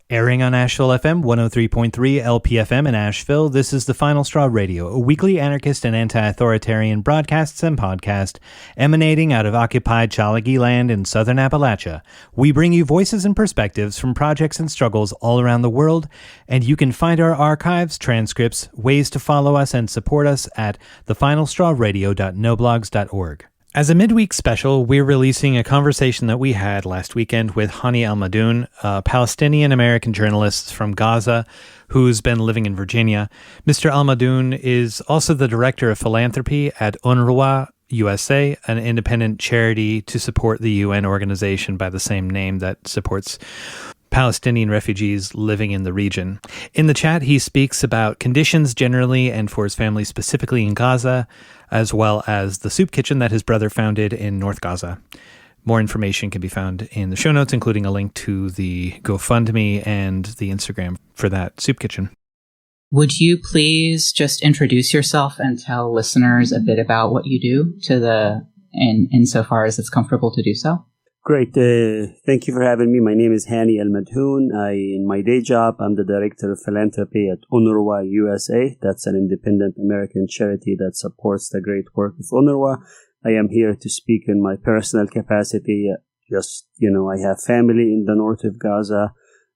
Airing on Asheville FM 103.3 LPFM in Asheville, this is The Final Straw Radio, a weekly anarchist and anti-authoritarian broadcasts and podcast emanating out of occupied Chalagi land in southern Appalachia. We bring you voices and perspectives from projects and struggles all around the world, and you can find our archives, transcripts, ways to follow us and support us at thefinalstrawradio.noblogs.org. As a midweek special, we're releasing a conversation that we had last weekend with Hani Almadhoun, a Palestinian-American journalist from Gaza who's been living in Virginia. Mr. Almadoun is also the director of philanthropy at UNRWA USA, an independent charity to support the UN organization by the same name that supports Palestinian refugees living in the region. In the chat, he speaks about conditions generally and for his family specifically in Gaza, as well as the soup kitchen that his brother founded in North Gaza. More information can be found in the show notes, including a link to the GoFundMe and the Instagram for that soup kitchen. Would you please just introduce yourself and tell listeners a bit about what you do insofar as it's comfortable to do so? Great. Thank you for having me. My name is Hani Almadhoun. In my day job, I'm the director of philanthropy at UNRWA USA. That's an independent American charity that supports the great work of UNRWA. I am here to speak in my personal capacity. I have family in the north of Gaza.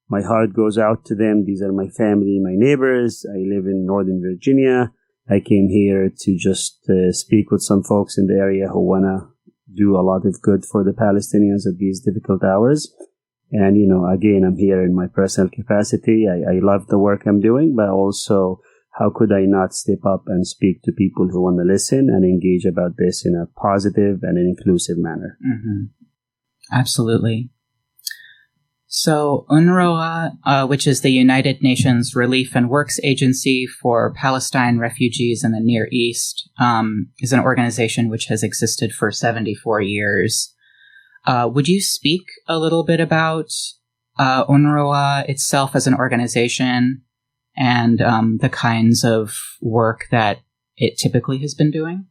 My heart goes out to them. These are my family, my neighbors. I live in Northern Virginia. I came here to just speak with some folks in the area who want to do a lot of good for the Palestinians at these difficult hours. And, again, I'm here in my personal capacity. I love the work I'm doing, but also how could I not step up and speak to people who want to listen and engage about this in a positive and an inclusive manner? Mm-hmm. Absolutely. So UNRWA, which is the United Nations Relief and Works Agency for Palestine refugees in the Near East, is an organization which has existed for 74 years. Would you speak a little bit about UNRWA itself as an organization and the kinds of work that it typically has been doing?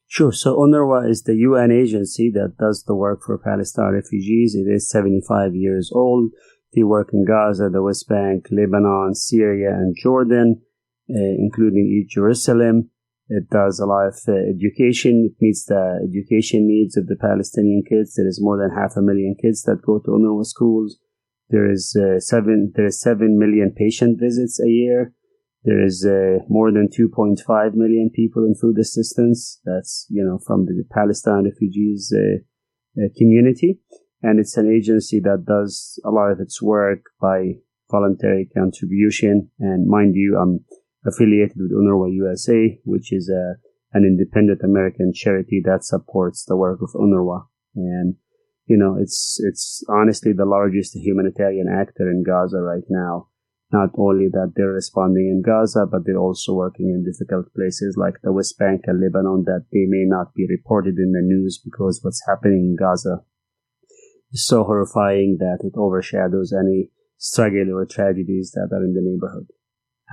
Sure. So UNRWA is the UN agency that does the work for Palestine refugees. It is 75 years old. They work in Gaza, the West Bank, Lebanon, Syria, and Jordan, including East Jerusalem. It does a lot of education. It meets the education needs of the Palestinian kids. There is more than 500,000 kids that go to UNRWA schools. There is 7 million patient visits a year. There is more than 2.5 million people in food assistance. That's, from the Palestine refugees community. And it's an agency that does a lot of its work by voluntary contribution. And mind you, I'm affiliated with UNRWA USA, which is an independent American charity that supports the work of UNRWA. And, it's honestly the largest humanitarian actor in Gaza right now. Not only that they're responding in Gaza, but they're also working in difficult places like the West Bank and Lebanon that they may not be reported in the news because what's happening in Gaza is so horrifying that it overshadows any struggle or tragedies that are in the neighborhood.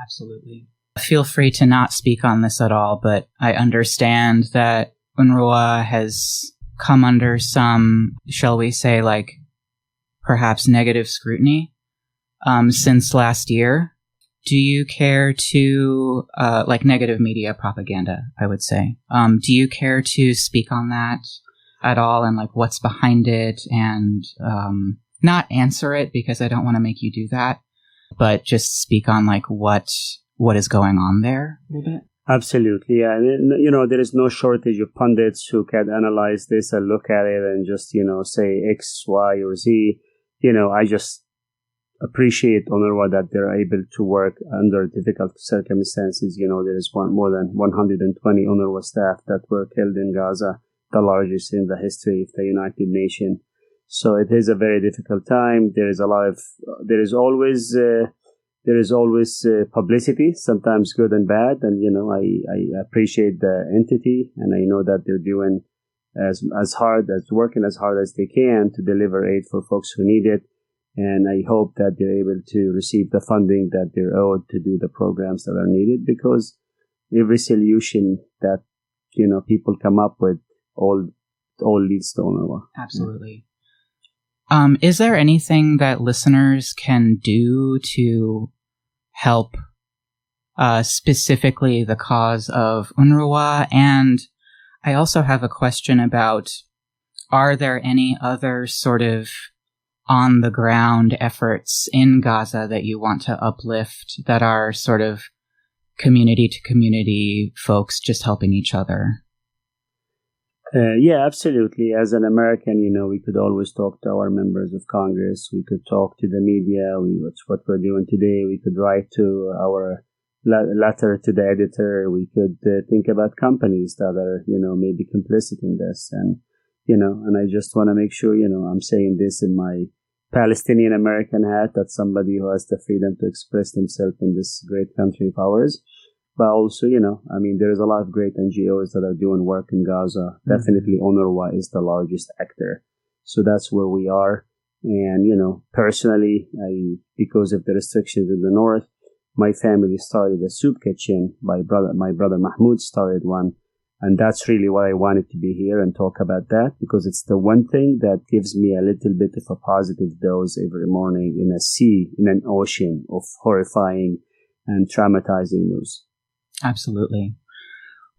Absolutely. Feel free to not speak on this at all, but I understand that UNRWA has come under some, shall we say, perhaps negative scrutiny since last year. Do you care to, negative media propaganda, I would say. Do you care to speak on that at all and what's behind it and not answer it because I don't want to make you do that, but just speak on what is going on there a little bit? Absolutely. Yeah. And, there is no shortage of pundits who can analyze this and look at it and just, say X, Y, or Z. I just appreciate UNRWA that they're able to work under difficult circumstances. There is more than 120 UNRWA staff that were killed in Gaza, the largest in the history of the United Nations. So it is a very difficult time. There is always publicity, sometimes good and bad. And, I appreciate the entity and I know that they're doing working as hard as they can to deliver aid for folks who need it. And I hope that they're able to receive the funding that they're owed to do the programs that are needed, because every solution that, people come up with all leads to UNRWA. Absolutely. Is there anything that listeners can do to help specifically the cause of UNRWA? And I also have a question about, are there any other sort of on-the-ground efforts in Gaza that you want to uplift that are sort of community-to-community folks just helping each other? Yeah, absolutely. As an American, we could always talk to our members of Congress. We could talk to the media. That's what we're doing today. We could write to our letter to the editor. We could think about companies that are, maybe complicit in this. And I just want to make sure, I'm saying this in my Palestinian American hat, that's somebody who has the freedom to express themselves in this great country of ours. But also, there's a lot of great NGOs that are doing work in Gaza. Mm-hmm. Definitely UNRWA is the largest actor. So that's where we are. And, personally, because of the restrictions in the north, my family started a soup kitchen. My brother Mahmoud started one. And that's really why I wanted to be here and talk about that, because it's the one thing that gives me a little bit of a positive dose every morning in an ocean of horrifying and traumatizing news. Absolutely.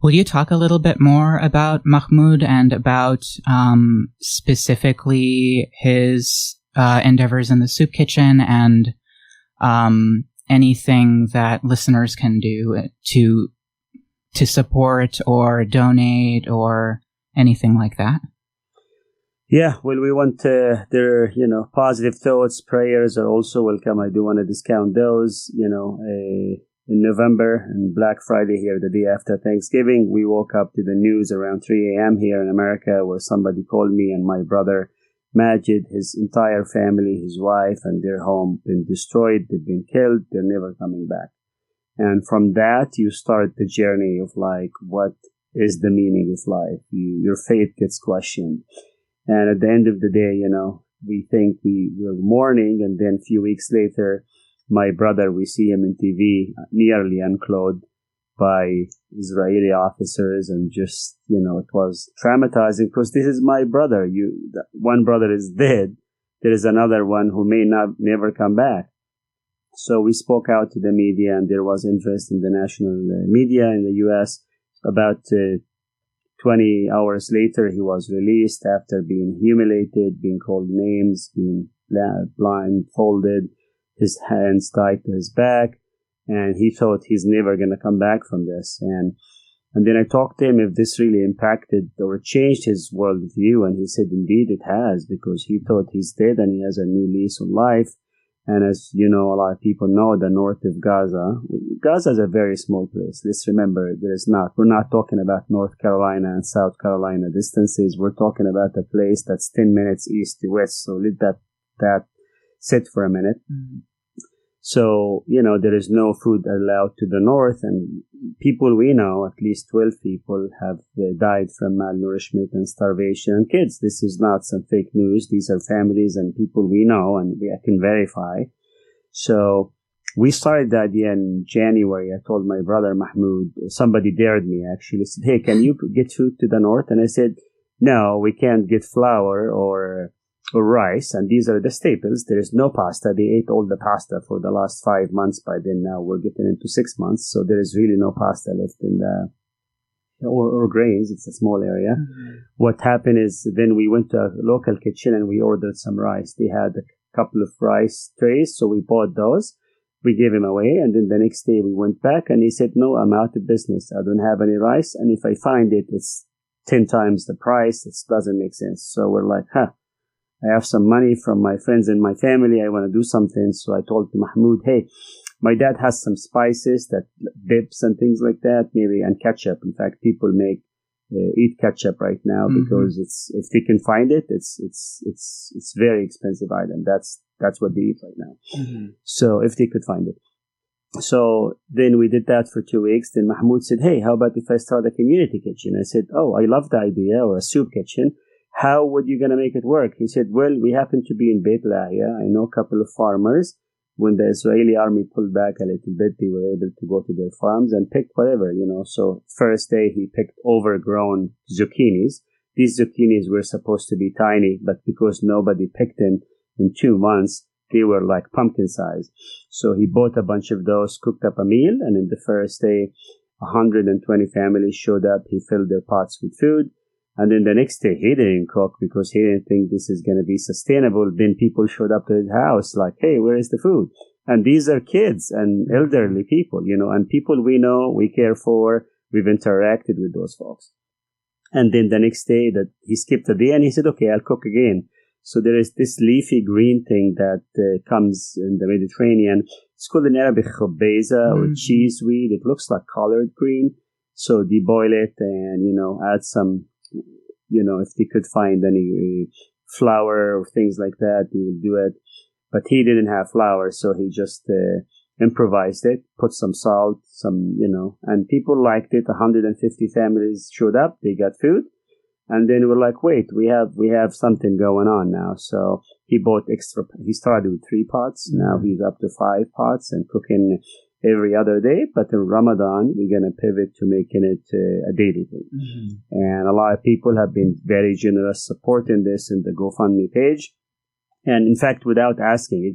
Will you talk a little bit more about Mahmoud and about specifically his endeavors in the soup kitchen and anything that listeners can do to support or donate or anything like that? Yeah, well, we want their, positive thoughts, prayers are also welcome. I do want to discount those, in November and Black Friday here, the day after Thanksgiving, we woke up to the news around 3 a.m. here in America where somebody called me and my brother Majid, his entire family, his wife and their home been destroyed. They've been killed. They're never coming back. And from that, you start the journey of like, what is the meaning of life? Your faith gets questioned. And at the end of the day, we think we're mourning. And then a few weeks later, my brother, we see him in TV, nearly unclothed by Israeli officers. And just, it was traumatizing because this is my brother. One brother is dead. There is another one who may never come back. So we spoke out to the media, and there was interest in the national media in the U.S. About 20 hours later, he was released after being humiliated, being called names, being blindfolded, his hands tied to his back, and he thought he's never going to come back from this. And then I talked to him if this really impacted or changed his worldview, and he said indeed it has, because he thought he's dead and he has a new lease on life. And as a lot of people know, the north of Gaza is a very small place. Let's remember, we're not talking about North Carolina and South Carolina distances. We're talking about a place that's 10 minutes east to west. So let that sit for a minute. Mm-hmm. So, there is no food allowed to the north, and people we know, at least 12 people, have died from malnourishment and starvation. And kids, this is not some fake news. These are families and people we know, and I can verify. So we started the idea in January. I told my brother Mahmoud, somebody dared me actually, said, hey, can you get food to the north? And I said, no, we can't get flour or rice, and these are the staples. There is no pasta. They ate all the pasta for the last 5 months. By then, now we're getting into 6 months, so there is really no pasta left in the or grains. It's a small area. Mm-hmm. What happened is then we went to a local kitchen and we ordered some rice. They had a couple of rice trays, so we bought those. We gave him away, and then the next day we went back, and he said, no, I'm out of business. I don't have any rice, and if I find it, it's 10 times the price. It doesn't make sense. So we're like, I have some money from my friends and my family. I want to do something. So I told Mahmoud, hey, my dad has some spices, that dips and things like that, maybe, and ketchup. In fact, people eat ketchup right now, mm-hmm. because if they can find it, it's very expensive item. That's what they eat right now. Mm-hmm. So if they could find it. So then we did that for 2 weeks. Then Mahmoud said, hey, how about if I start a community kitchen? I said, oh, I love the idea, or a soup kitchen. How would you going to make it work? He said, well, we happen to be in Beit Lahia. I know a couple of farmers. When the Israeli army pulled back a little bit, they were able to go to their farms and pick whatever, So first day he picked overgrown zucchinis. these zucchinis were supposed to be tiny, but because nobody picked them in 2 months, they were like pumpkin size. So he bought a bunch of those, cooked up a meal, and in the first day, 120 families showed up. He filled their pots with food. And then the next day, he didn't cook because he didn't think this is going to be sustainable. Then people showed up to his house like, hey, where is the food? And these are kids and elderly people, and people we know, we care for. We've interacted with those folks. And then the next day that he skipped a day and he said, okay, I'll cook again. So there is this leafy green thing that comes in the Mediterranean. It's called in Arabic khubbeza or cheeseweed. It looks like collard green. So deboil it and, add some, if they could find any flour or things like that, they would do it. But he didn't have flour, so he just improvised it, put some salt, and people liked it. 150 families showed up. They got food. And then we're like, wait, we have something going on now. So he bought extra. He started with 3 pots. Now he's up to 5 pots and cooking every other day. But in Ramadan, we're going to pivot to making it a daily thing. And a lot of people have been very generous supporting this in the GoFundMe page. And in fact, without asking,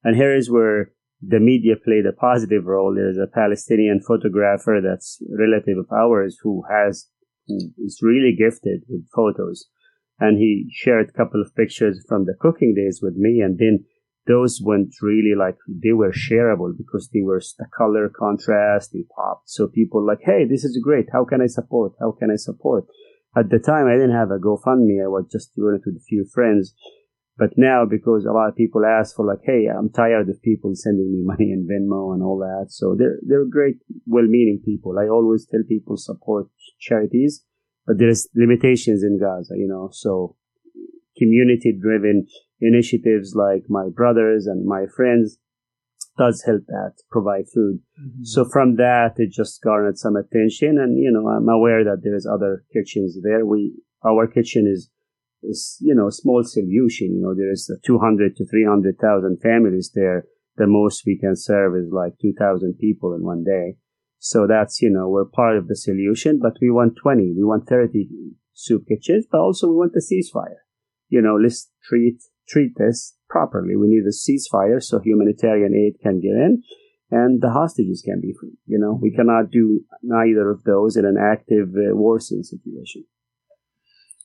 and here is where the media played a positive role. There's a Palestinian photographer that's a relative of ours who is really gifted with photos. And he shared a couple of pictures from the cooking days with me. And then those went really they were shareable because they were the color contrast, they popped. So people like, hey, this is great. How can I support? How can I support? At the time, I didn't have a GoFundMe. I was just doing it with a few friends. But now, because a lot of people ask for hey, I'm tired of people sending me money in Venmo and all that. So they're great, well-meaning people. I always tell people support charities, but there's limitations in Gaza, So community-driven initiatives like my brothers and my friends does help that provide food. So from that, it just garnered some attention. And, I'm aware that there is other kitchens there. Our kitchen is a small solution. There's 200 to 300,000 families there. The most we can serve is 2,000 people in one day. So that's, we're part of the solution, but we want 30 soup kitchens, but also we want a ceasefire. Let's treat this properly. We need a ceasefire so humanitarian aid can get in and the hostages can be free. We cannot do neither of those in an active war scene situation.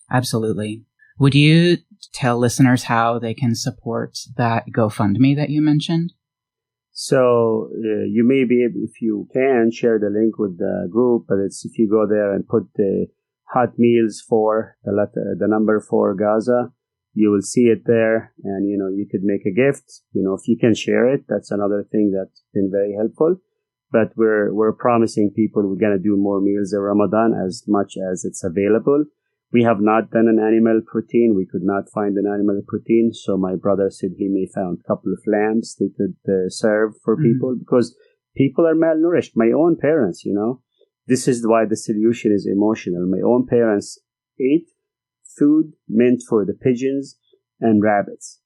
Absolutely. Would you tell listeners how they can support that GoFundMe that you mentioned? So you may be able, if you can, share the link with the group, but it's if you go there and put the hot meals for the number for Gaza, you will see it there, and you could make a gift. If you can share it, that's another thing that's been very helpful. But we're promising people we're gonna do more meals in Ramadan as much as it's available. We have not done an animal protein. We could not find an animal protein. So my brother said he may found a couple of lambs they could serve for people because people are malnourished. My own parents, this is why the solution is emotional. My own parents ate food meant for the pigeons and rabbits.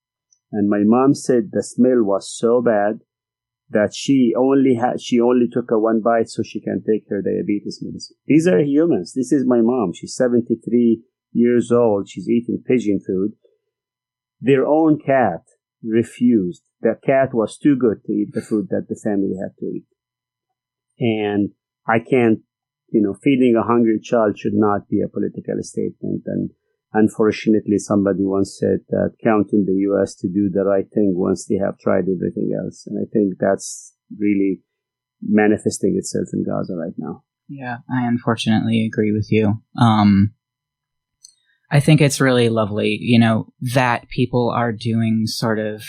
And my mom said the smell was so bad that she only took a 1 bite so she can take her diabetes medicine. These are humans. This is my mom. She's 73 years old. She's eating pigeon food. Their own cat refused. The cat was too good to eat the food that the family had to eat. And I can't, feeding a hungry child should not be a political statement. And unfortunately, somebody once said that counting the U.S. to do the right thing once they have tried everything else. And I think that's really manifesting itself in Gaza right now. Yeah, I unfortunately agree with you. I think it's really lovely, that people are doing sort of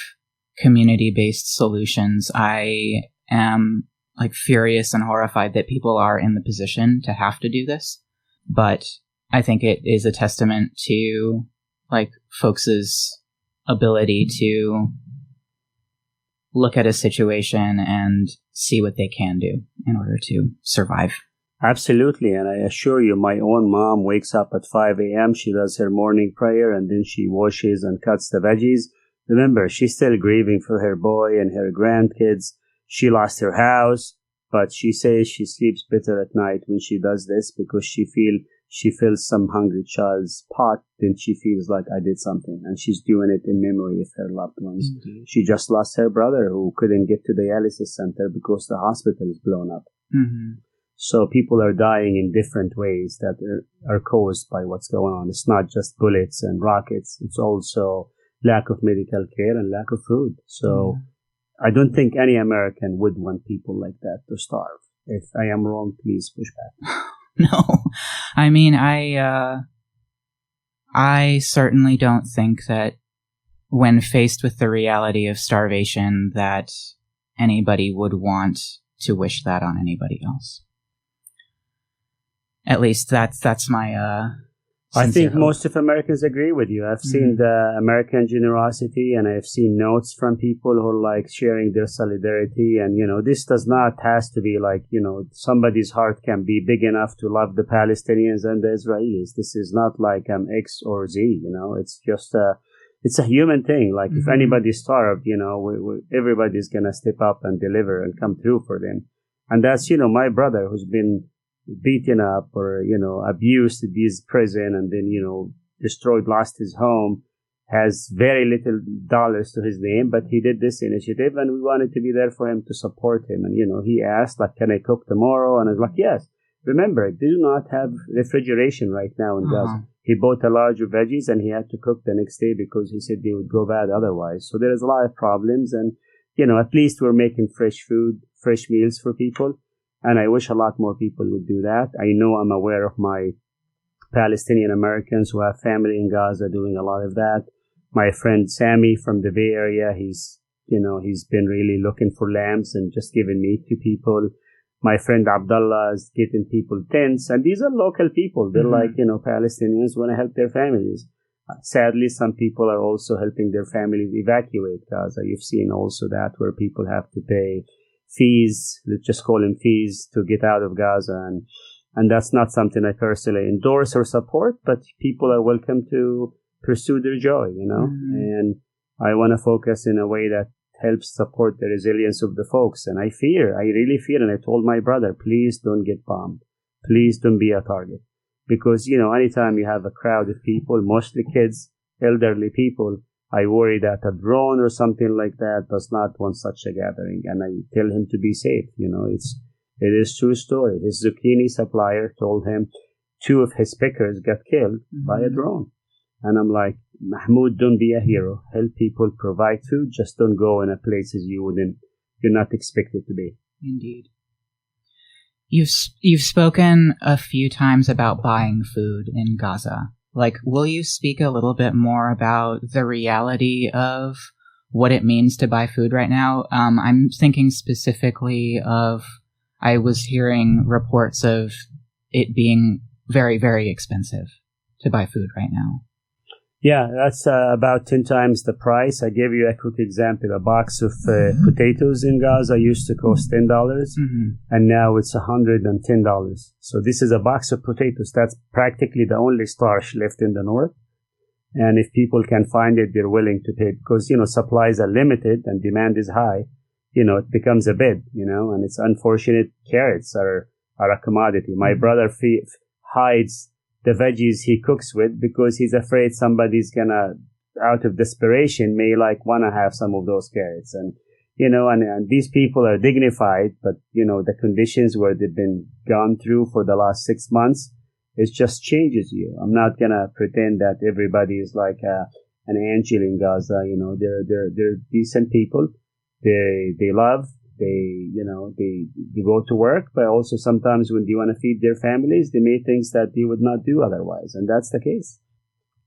community-based solutions. I am furious and horrified that people are in the position to have to do this. But I think it is a testament to folks' ability to look at a situation and see what they can do in order to survive. Absolutely. And I assure you, my own mom wakes up at 5 a.m. She does her morning prayer and then she washes and cuts the veggies. Remember, she's still grieving for her boy and her grandkids. She lost her house, but she says she sleeps better at night when she does this because she feels she fills some hungry child's pot, then she feels like I did something, and she's doing it in memory of her loved ones. Indeed. She just lost her brother who couldn't get to the dialysis center because the hospital is blown up. Mm-hmm. So people are dying in different ways that are caused by what's going on. It's not just bullets and rockets. It's also lack of medical care and lack of food. So I don't think any American would want people like that to starve. If I am wrong, please push back. No, I mean, I certainly don't think that when faced with the reality of starvation that anybody would want to wish that on anybody else. At least that's my I think hope. most of Americans agree with you. I've seen the American generosity, and I've seen notes from people who are like sharing their solidarity. And, this does not has to be like, somebody's heart can be big enough to love the Palestinians and the Israelis. This is not like X or Z, it's just it's a human thing. Like if anybody's starved, everybody's going to step up and deliver and come through for them. And that's, my brother who's been beaten up or, abused in this prison and then, destroyed, lost his home, has very little dollars to his name, but he did this initiative and we wanted to be there for him to support him. And, he asked, like, can I cook tomorrow? And I was like, yes. Remember, they do not have refrigeration right now in Gaza. He bought a large of veggies and he had to cook the next day because he said they would go bad otherwise. So there's a lot of problems and, at least we're making fresh food, fresh meals for people. And I wish a lot more people would do that. I know I'm aware of my Palestinian Americans who have family in Gaza doing a lot of that. My friend Sammy from the Bay Area, he's been really looking for lambs and just giving meat to people. My friend Abdullah is getting people tents. And these are local people. They're like, Palestinians want to help their families. Sadly, some people are also helping their families evacuate Gaza. You've seen also that where people have to pay fees, let's just call them fees, to get out of Gaza. And that's not something I personally endorse or support, but people are welcome to pursue their joy, and I want to focus in a way that helps support the resilience of the folks. And I really fear, and I told my brother, please don't get bombed. Please don't be a target. Because, anytime you have a crowd of people, mostly kids, elderly people, I worry that a drone or something like that does not want such a gathering. And I tell him to be safe. It is true story. His zucchini supplier told him 2 of his pickers got killed by a drone. And I'm like, Mahmoud, don't be a hero. Help people, provide food. Just don't go in places you're not expected to be. Indeed. You've spoken a few times about buying food in Gaza. Like, will you speak a little bit more about the reality of what it means to buy food right now? I'm thinking specifically of, I was hearing reports of it being very, very expensive to buy food right now. Yeah, that's about 10 times the price. I gave you a quick example. A box of potatoes in Gaza used to cost $10, and now it's $110. So this is a box of potatoes. That's practically the only starch left in the north. And if people can find it, they're willing to pay because, supplies are limited and demand is high. It becomes a bid, and it's unfortunate. Carrots are a commodity. My brother hides the veggies he cooks with because he's afraid somebody's gonna, out of desperation, may want to have some of those carrots. And, and these people are dignified, but, the conditions where they've been gone through for the last 6 months, it just changes you. I'm not gonna pretend that everybody is like an angel in Gaza. They're decent people. They love, they go to work, but also sometimes when they want to feed their families, they make things that they would not do otherwise. And that's the case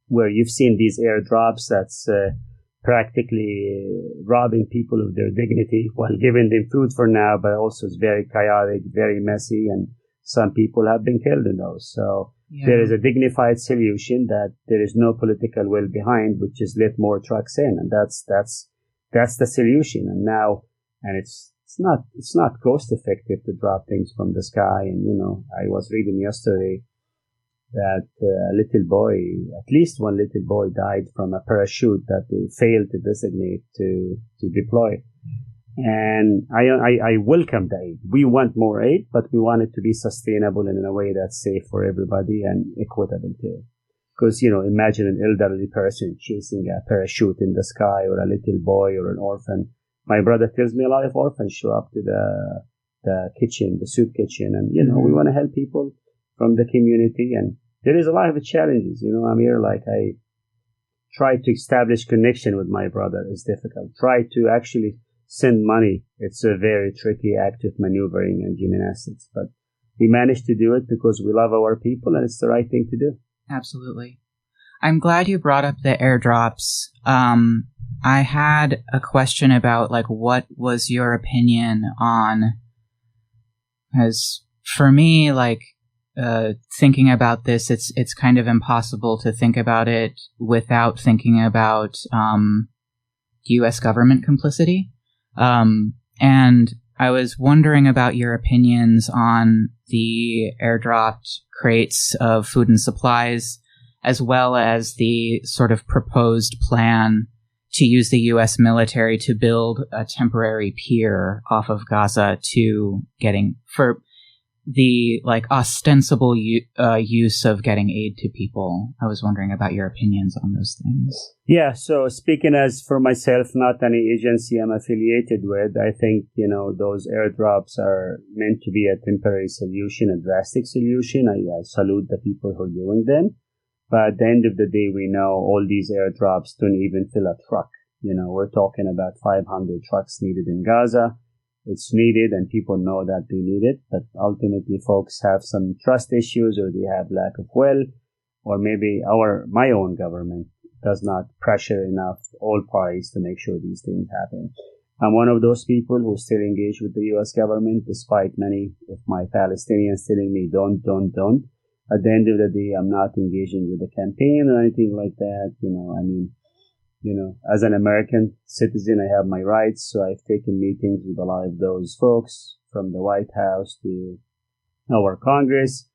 where you've seen these airdrops that's practically robbing people of their dignity while giving them food for now, but also it's very chaotic, very messy, and some people have been killed in those. So there is a dignified solution that there is no political will behind, which is let more trucks in. And that's the solution. And now, and it's not cost effective to drop things from the sky. And, I was reading yesterday that a little boy, at least one little boy died from a parachute that they failed to designate to deploy. And I welcome the aid. We want more aid, but we want it to be sustainable and in a way that's safe for everybody and equitable too. Because, imagine an elderly person chasing a parachute in the sky, or a little boy or an orphan. My brother tells me a lot of orphans show up to the kitchen, the soup kitchen, and, we want to help people from the community. And there is a lot of challenges. I'm here, like, I try to establish connection with my brother. It's difficult. Try to actually send money. It's a very tricky act of maneuvering and gymnastics, but we managed to do it because we love our people and it's the right thing to do. Absolutely. I'm glad you brought up the airdrops. I had a question about, like, what was your opinion on, as for me, like, thinking about this, it's kind of impossible to think about it without thinking about U.S. government complicity. And I was wondering about your opinions on the airdropped crates of food and supplies, as well as the sort of proposed plan to use the U.S. military to build a temporary pier off of Gaza for the, like, ostensible use of getting aid to people. I was wondering about your opinions on those things. Yeah, so speaking as for myself, not any agency I'm affiliated with, I think, those airdrops are meant to be a temporary solution, a drastic solution. I salute the people who are doing them. But at the end of the day, we know all these airdrops don't even fill a truck. We're talking about 500 trucks needed in Gaza. It's needed and people know that they need it, but ultimately folks have some trust issues, or they have lack of will, or maybe my own government does not pressure enough all parties to make sure these things happen. I'm one of those people who still engage with the U.S. government, despite many of my Palestinians telling me don't. At the end of the day, I'm not engaging with the campaign or anything like that. As an American citizen, I have my rights. So I've taken meetings with a lot of those folks, from the White House to our Congress.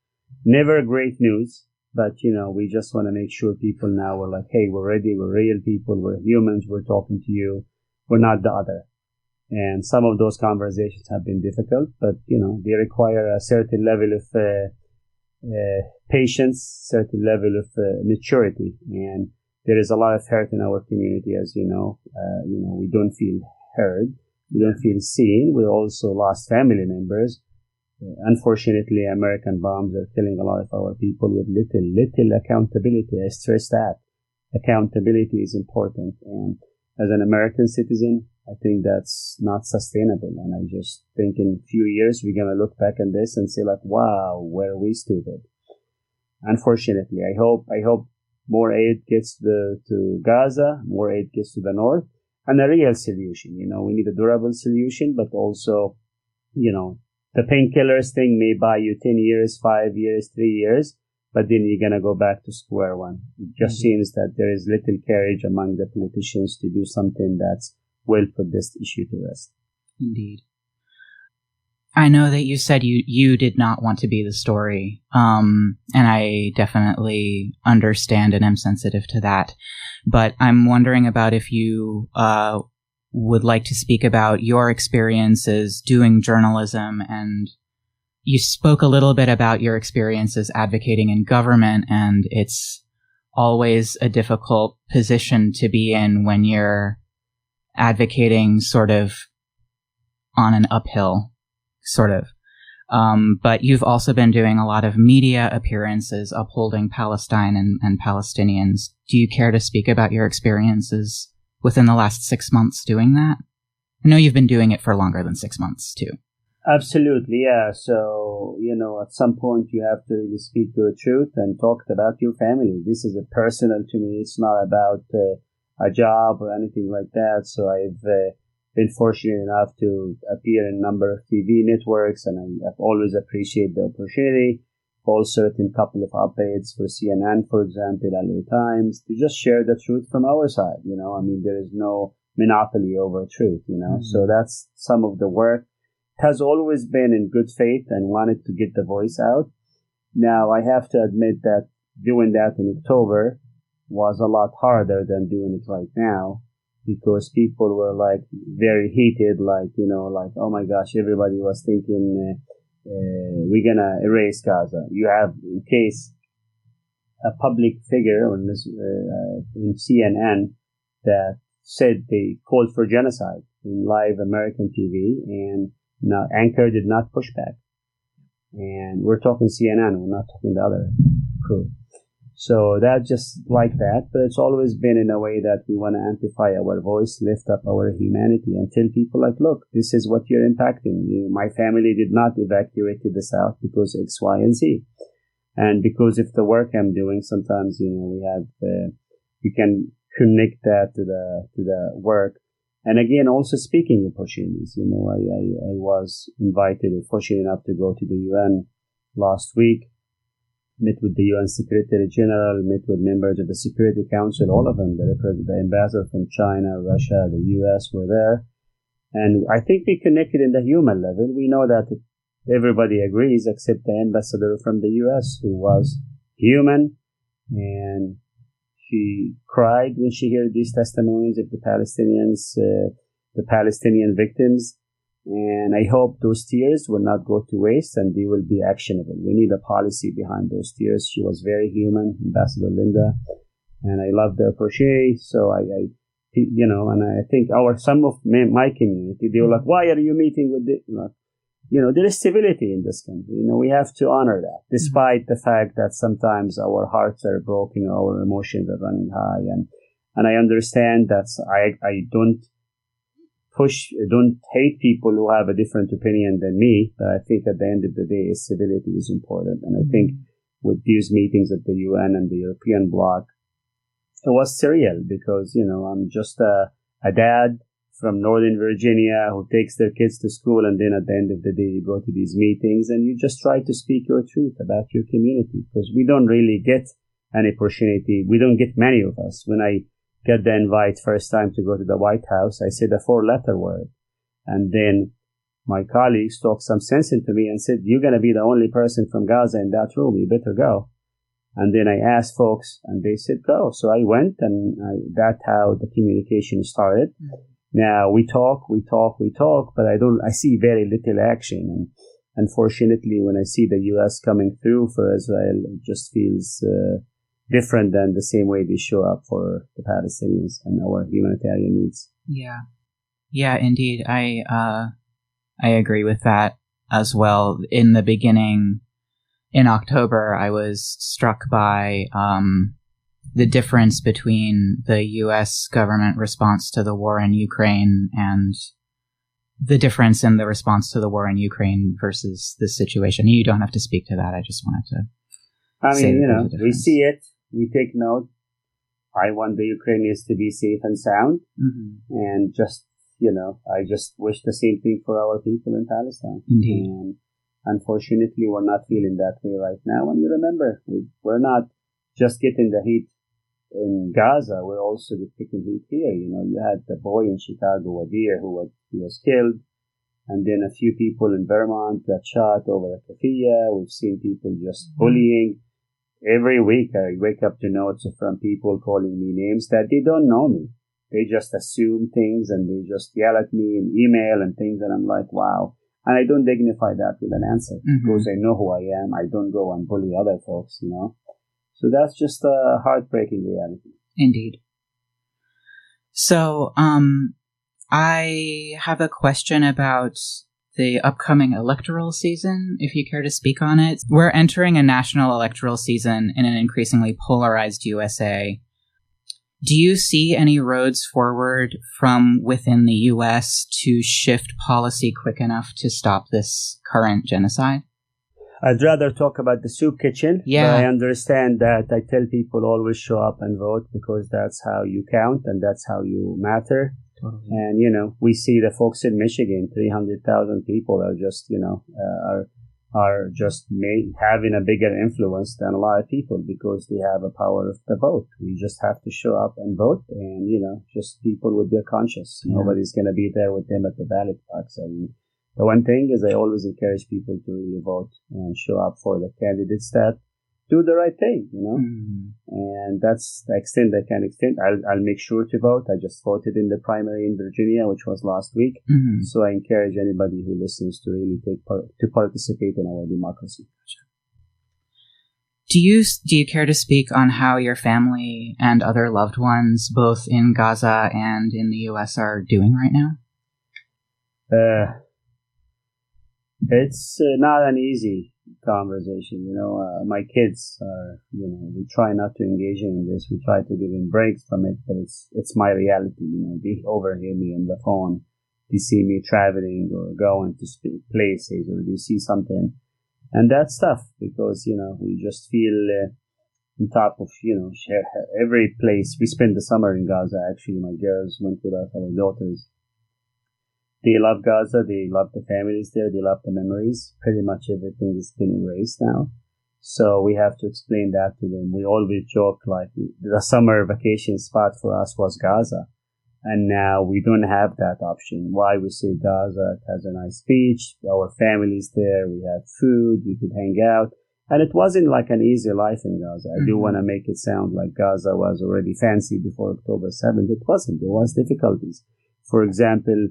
Never great news, but, we just want to make sure people now are like, hey, we're ready. We're real people. We're humans. We're talking to you. We're not the other. And some of those conversations have been difficult, but, they require a certain level of patience, certain level of maturity. And there is a lot of hurt in our community, as you know. We don't feel heard. We don't feel seen. We also lost family members. Unfortunately, American bombs are killing a lot of our people with little accountability. I stress that. Accountability is important. And as an American citizen, I think that's not sustainable. And I just think in a few years, we're going to look back on this and say, like, wow, were we stupid? Unfortunately, I hope more aid gets to Gaza, more aid gets to the north, and a real solution. We need a durable solution, but also, the painkillers thing may buy you 10 years, 5 years, 3 years, but then you're going to go back to square one. It just seems that there is little courage among the politicians to do something that's will put this issue to rest. Indeed. I know that you said you did not want to be the story, and I definitely understand and am sensitive to that. But I'm wondering about if you would like to speak about your experiences doing journalism, and you spoke a little bit about your experiences advocating in government, and it's always a difficult position to be in when you're advocating sort of on an uphill, sort of. But you've also been doing a lot of media appearances upholding Palestine and Palestinians. Do you care to speak about your experiences within the last 6 months doing that? I know you've been doing it for longer than 6 months, too. Absolutely, yeah. So, at some point you have to really speak your truth and talk about your family. This is a personal to me. It's not about a job or anything like that. So I've been fortunate enough to appear in a number of TV networks, and I've always appreciated the opportunity. Also, in a couple of op-eds for CNN, for example, LA Times, to just share the truth from our side. There is no monopoly over truth, Mm-hmm. So that's some of the work. It has always been in good faith and wanted to get the voice out. Now, I have to admit that doing that in October was a lot harder than doing it right now. because people were like very heated, like, like, oh my gosh, everybody was thinking, we're gonna erase Gaza. You have, in case, a public figure on this, on CNN that said they called for genocide in live American TV, and Anchor did not push back. And we're talking CNN, we're not talking the other crew. So that just like that, but it's always been in a way that we want to amplify our voice, lift up our humanity, and tell people like, look, this is what you're impacting. My family did not evacuate to the south because X, Y, and Z. And because of the work I'm doing, sometimes, we can connect that to the work. And again, also speaking of opportunities, I was invited, or fortunate enough, to go to the UN last week. Met with the UN Secretary General, met with members of the Security Council, all of them, the ambassador from China, Russia, the US were there. And I think we connected in the human level. We know that everybody agrees except the ambassador from the US, who was human, and she cried when she heard these testimonies of the Palestinians, the Palestinian victims. And I hope those tears will not go to waste and they will be actionable. We need a policy behind those tears. She was very human, Ambassador Linda, and I love the opportunity. So and I think some of my community, they were like, why are you meeting with there is civility in this country. We have to honor that, despite the fact that sometimes our hearts are broken, our emotions are running high. And I understand that I don't hate people who have a different opinion than me, but I think at the end of the day, civility is important. And I think with these meetings at the UN and the European bloc, it was surreal because, I'm just a dad from Northern Virginia who takes their kids to school, and then at the end of the day, you go to these meetings and you just try to speak your truth about your community, because we don't really get an opportunity. We don't get many of us. When I get the invite first time to go to the White House, I said a 4-letter word. And then my colleagues talked some sense into me and said, you're going to be the only person from Gaza in that room. You better go. And then I asked folks and they said, go. So I went, and that's how the communication started. Now we talk, but I see very little action. And unfortunately, when I see the U.S. coming through for Israel, it just feels different than the same way they show up for the Palestinians and our humanitarian needs. Yeah, indeed. I agree with that as well. In the beginning, in October, I was struck by the difference between the U.S. government response to the war in Ukraine and the difference in the response to the war in Ukraine versus this situation. You don't have to speak to that. I just wanted to we see it. We take note. I want the Ukrainians to be safe and sound. And I just wish the same thing for our people in Palestine. Indeed. And unfortunately, we're not feeling that way right now. And you remember, we're not just getting the heat in Gaza. We're also getting heat here. You had the boy in Chicago, Adir, who was killed. And then a few people in Vermont got shot over a kafia. We've seen people just bullying. Every week I wake up to notes from people calling me names that they don't know me. They just assume things and they just yell at me in email and things, and I'm like, wow. And I don't dignify that with an answer because I know who I am. I don't go and bully other folks, So that's just a heartbreaking reality. Indeed. So, I have a question about the upcoming electoral season, if you care to speak on it. We're entering a national electoral season in an increasingly polarized USA. Do you see any roads forward from within the U.S. to shift policy quick enough to stop this current genocide? I'd rather talk about the soup kitchen. Yeah. But I understand that. I tell people always show up and vote because that's how you count and that's how you matter. Totally. And, we see the folks in Michigan, 300,000 people are just, are just having a bigger influence than a lot of people because they have a power of the vote. We just have to show up and vote and, just people with their conscience. Yeah. Nobody's going to be there with them at the ballot box. The one thing is I always encourage people to really vote and show up for the candidates that do the right thing, Mm-hmm. And that's the extent I can extend. I'll make sure to vote. I just voted in the primary in Virginia, which was last week. Mm-hmm. So I encourage anybody who listens to really to participate in our democracy. Do you care to speak on how your family and other loved ones, both in Gaza and in the U.S., are doing right now? It's not an easy conversation. My kids are, we try not to engage in this. We try to give them breaks from it, but it's my reality. They overhear me on the phone. They see me traveling or going to places, or they see something. And that's tough because, we just feel on top of, every place. We spend the summer in Gaza. Actually, my girls went with us, our daughters. They love Gaza. They love the families there. They love the memories. Pretty much everything has been erased now. So we have to explain that to them. We always joke like the summer vacation spot for us was Gaza. And now we don't have that option. Why? We say Gaza has a nice beach. Our family's there. We have food. We could hang out. And it wasn't like an easy life in Gaza. I do want to make it sound like Gaza was already fancy before October 7th. It wasn't. There was difficulties. For example,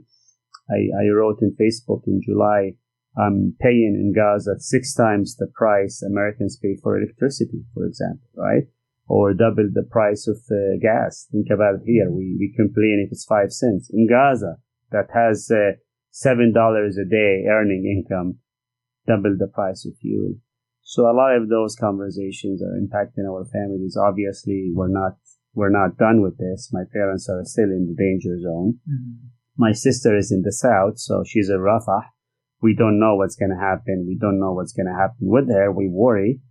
I wrote in Facebook in July, I'm paying in Gaza 6 times the price Americans pay for electricity, for example, right? Or double the price of gas. Think about it here. We complain if it's 5 cents. In Gaza, that has $7 a day earning income, double the price of fuel. So a lot of those conversations are impacting our families. Obviously, we're not done with this. My parents are still in the danger zone. Mm-hmm. My sister is in the south, so she's in Rafah. We don't know what's going to happen. We don't know what's going to happen with her. We worry.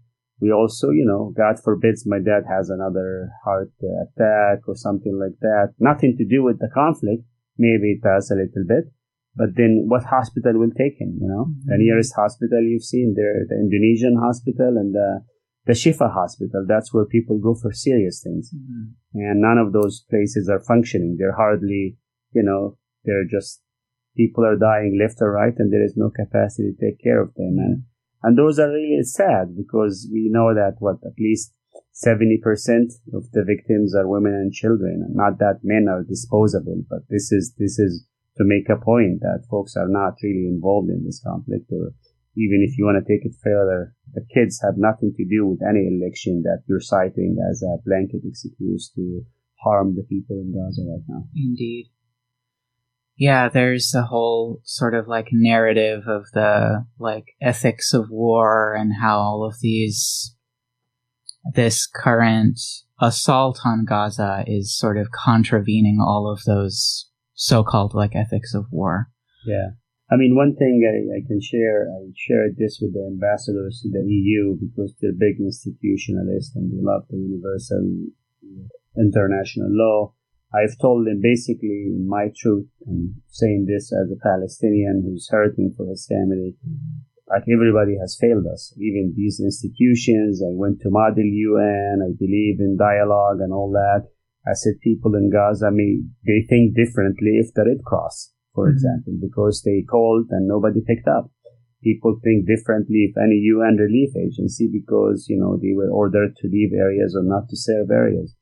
We also, God forbids my dad has another heart attack or something like that. Nothing to do with the conflict. Maybe it does a little bit. But then what hospital will take him, Mm-hmm. The nearest hospital you've seen there, the Indonesian hospital and the Shifa hospital. That's where people go for serious things. Mm-hmm. And none of those places are functioning. They're hardly, they're just, people are dying left or right, and there is no capacity to take care of them. And those are really sad because we know that at least 70% of the victims are women and children. And not that men are disposable, but this is to make a point that folks are not really involved in this conflict. Or even if you want to take it further, the kids have nothing to do with any election that you're citing as a blanket excuse to harm the people in Gaza right now. Indeed. Yeah, there's a whole sort of like narrative of the like ethics of war and how all of this current assault on Gaza is sort of contravening all of those so-called like ethics of war. Yeah. I mean, one thing I can share, I shared this with the ambassadors to the EU because they're big institutionalists and they love the universal international law. I've told them basically my truth, and saying this as a Palestinian who's hurting for his family. Like everybody has failed us, even these institutions. I went to Model UN. I believe in dialogue and all that. I said people in Gaza, they think differently if the Red Cross, for example, because they called and nobody picked up. People think differently if any UN relief agency because, they were ordered to leave areas or not to serve areas.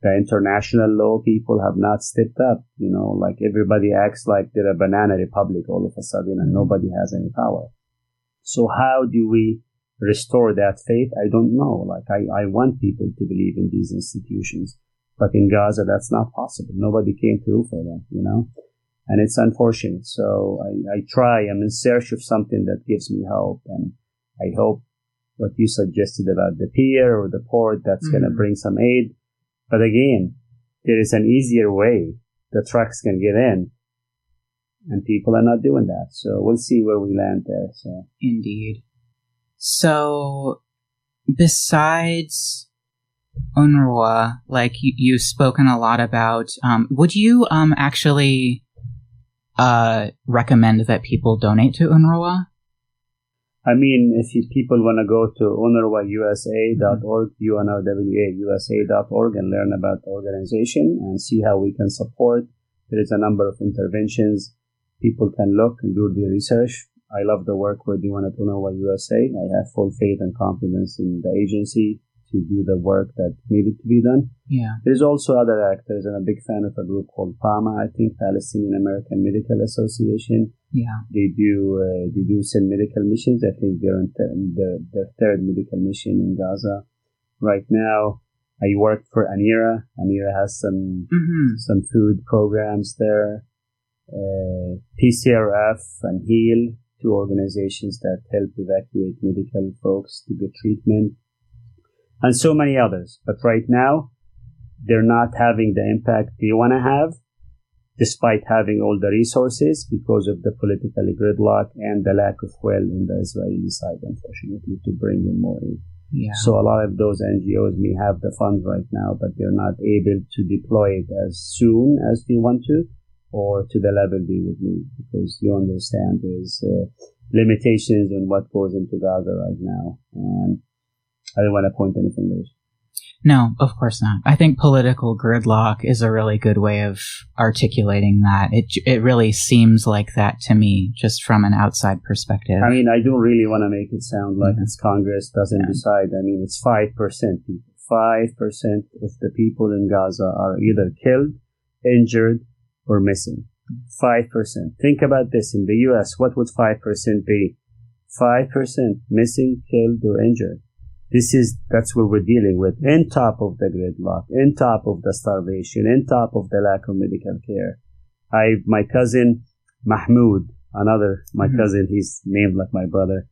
The international law people have not stepped up, like everybody acts like they're a banana republic all of a sudden and nobody has any power. So how do we restore that faith? I don't know. Like I want people to believe in these institutions, but in Gaza, that's not possible. Nobody came through for them, and it's unfortunate. So I'm in search of something that gives me hope. And I hope what you suggested about the pier or the port, that's going to bring some aid. But again, there is an easier way. The trucks can get in, and people are not doing that. So we'll see where we land there. So Indeed. So besides UNRWA, like you've spoken a lot about, would you actually recommend that people donate to UNRWA? I mean, if people want to go to unrwausa.org, UNRWAUSA.org, and learn about the organization and see how we can support, there is a number of interventions. People can look and do the research. I love the work we're doing at UNRWA USA. I have full faith and confidence in the agency to do the work that needed to be done. Yeah. There's also other actors. I'm a big fan of a group called PAMA, I think, Palestinian American Medical Association. Yeah. They do some medical missions. I think they're on their third medical mission in Gaza right now. I worked for ANIRA. ANIRA has some food programs there. PCRF and HEAL, two organizations that help evacuate medical folks to get treatment, and so many others. But right now, they're not having the impact they want to have, despite having all the resources, because of the political gridlock and the lack of will on the Israeli side, unfortunately, to bring in more aid. Yeah. So a lot of those NGOs may have the funds right now, but they're not able to deploy it as soon as they want to, or to the level they would need, because you understand there's limitations on what goes into Gaza right now. And I don't want to point any fingers. No, of course not. I think political gridlock is a really good way of articulating that. It really seems like that to me, just from an outside perspective. I mean, I don't really want to make it sound like it's Congress doesn't decide. I mean, it's 5% people. 5% of the people in Gaza are either killed, injured, or missing. 5%. Think about this. In the U.S., what would 5% be? 5% missing, killed, or injured. That's what we're dealing with, in top of the gridlock, in top of the starvation, in top of the lack of medical care. My cousin Mahmoud, my cousin, he's named like my brother,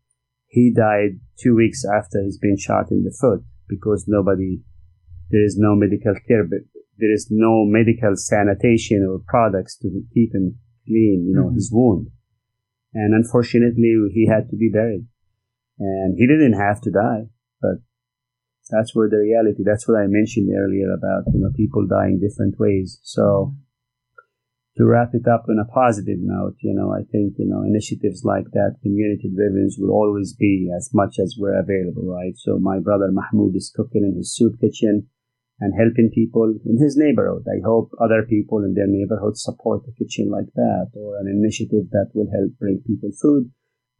he died 2 weeks after he's been shot in the foot, because there is no medical care, but there is no medical sanitation or products to keep him clean, his wound. And unfortunately, he had to be buried. And he didn't have to die. But that's where the reality, that's what I mentioned earlier about, people dying different ways. So to wrap it up on a positive note, I think, initiatives like that, community driven, will always be as much as we're available, right? So my brother Mahmoud is cooking in his soup kitchen and helping people in his neighborhood. I hope other people in their neighborhood support a kitchen like that, or an initiative that will help bring people food.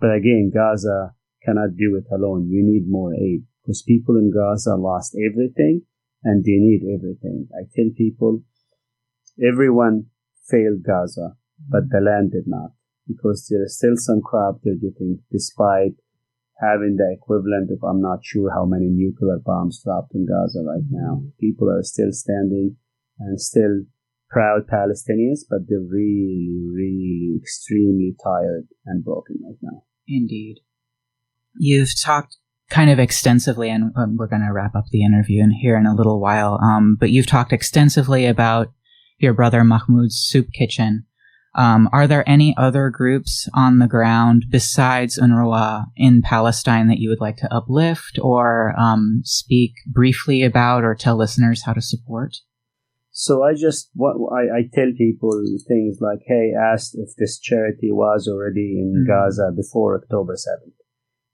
But again, Gaza cannot do it alone. You need more aid, because people in Gaza lost everything and they need everything. I tell people, everyone failed Gaza, but the land did not, because there is still some crop they're getting, despite having the equivalent of, I'm not sure how many nuclear bombs dropped in Gaza right now. People are still standing and still proud Palestinians, but they're really, really extremely tired and broken right now. Indeed. You've talked kind of extensively, and we're going to wrap up the interview here in a little while, but you've talked extensively about your brother Mahmoud's soup kitchen. Are there any other groups on the ground besides UNRWA in Palestine that you would like to uplift or speak briefly about, or tell listeners how to support? So I tell people things like, hey, ask if this charity was already in Gaza before October 7th.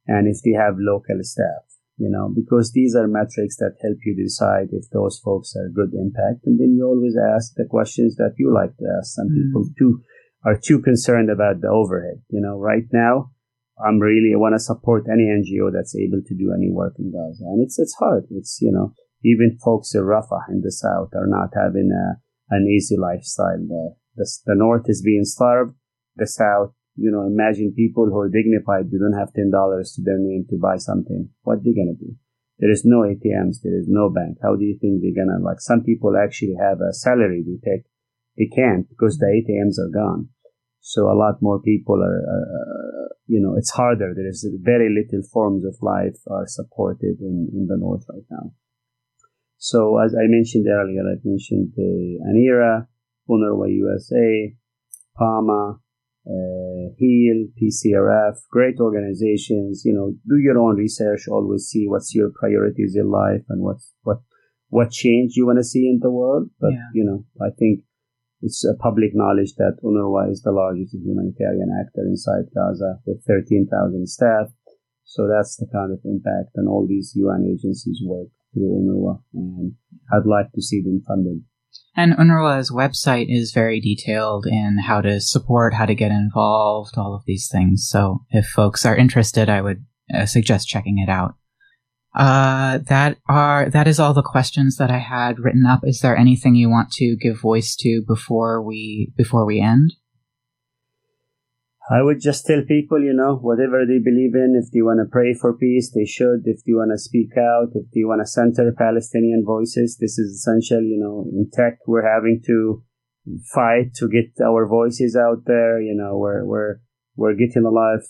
And if they have local staff, because these are metrics that help you decide if those folks are good impact. And then you always ask the questions that you like to ask. Some people are too concerned about the overhead. Right now, I want to support any NGO that's able to do any work in Gaza. And it's hard. It's, even folks in Rafah in the south are not having an easy lifestyle there. The north is being starved. The south, imagine people who are dignified, they don't have $10 to their name to buy something. What are they going to do? There is no ATMs. There is no bank. How do you think they're going to, some people actually have a salary they take. They can't, because the ATMs are gone. So a lot more people are it's harder. There is very little forms of life are supported in the north right now. So as I mentioned earlier, I mentioned ANIRA, UNRWA USA, PAMA, HEAL, PCRF, great organizations. Do your own research. Always see what's your priorities in life and what change you want to see in the world. But I think it's a public knowledge that UNRWA is the largest humanitarian actor inside Gaza with 13,000 staff. So that's the kind of impact, and all these UN agencies work through UNRWA, and I'd like to see them funded. And UNRWA's website is very detailed in how to support, how to get involved, all of these things. So if folks are interested, I would suggest checking it out. That is all the questions that I had written up. Is there anything you want to give voice to before we end? I would just tell people, whatever they believe in, if they want to pray for peace, they should. If they want to speak out, if they want to center Palestinian voices, this is essential. In tech, we're having to fight to get our voices out there. We're getting a lot of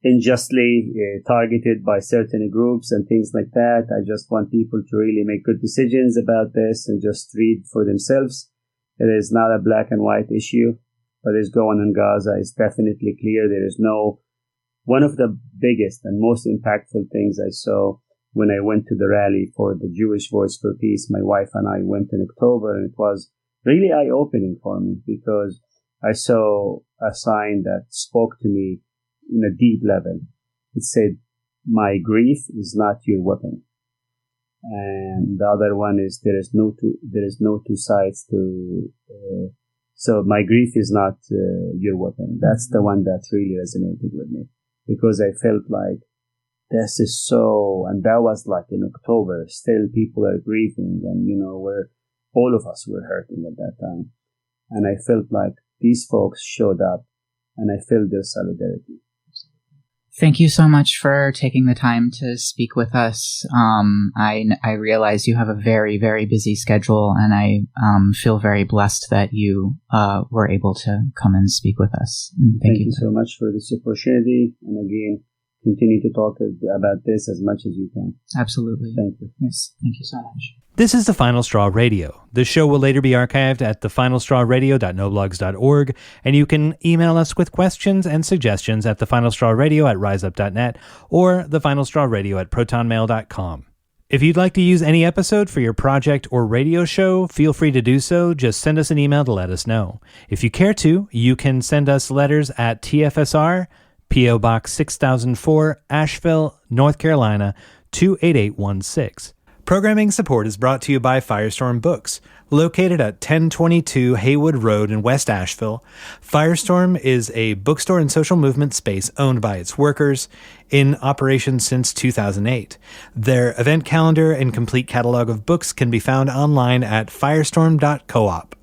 unjustly targeted by certain groups and things like that. I just want people to really make good decisions about this and just read for themselves. It is not a black and white issue. What is going on in Gaza is definitely clear. There is one of the biggest and most impactful things I saw when I went to the rally for the Jewish Voice for Peace. My wife and I went in October, and it was really eye-opening for me because I saw a sign that spoke to me in a deep level. It said, "My grief is not your weapon." And the other one is, there is no two sides to, so my grief is not your weapon. That's the one that really resonated with me because I felt like this is so, and that was like in October, still people are grieving and, all of us were hurting at that time. And I felt like these folks showed up and I felt their solidarity. Thank you so much for taking the time to speak with us. I realize you have a very, very busy schedule, and I feel very blessed that you were able to come and speak with us. Thank you so much for this opportunity. And again, continue to talk about this as much as you can. Absolutely. Thank you. Yes, thank you so much. This is The Final Straw Radio. The show will later be archived at thefinalstrawradio.noblogs.org, and you can email us with questions and suggestions at thefinalstrawradio@riseup.net or thefinalstrawradio@protonmail.com. If you'd like to use any episode for your project or radio show, feel free to do so. Just send us an email to let us know. If you care to, you can send us letters at TFSR, P.O. Box 6004, Asheville, North Carolina, 28816. Programming support is brought to you by Firestorm Books, located at 1022 Haywood Road in West Asheville. Firestorm is a bookstore and social movement space owned by its workers, in operation since 2008. Their event calendar and complete catalog of books can be found online at firestorm.coop.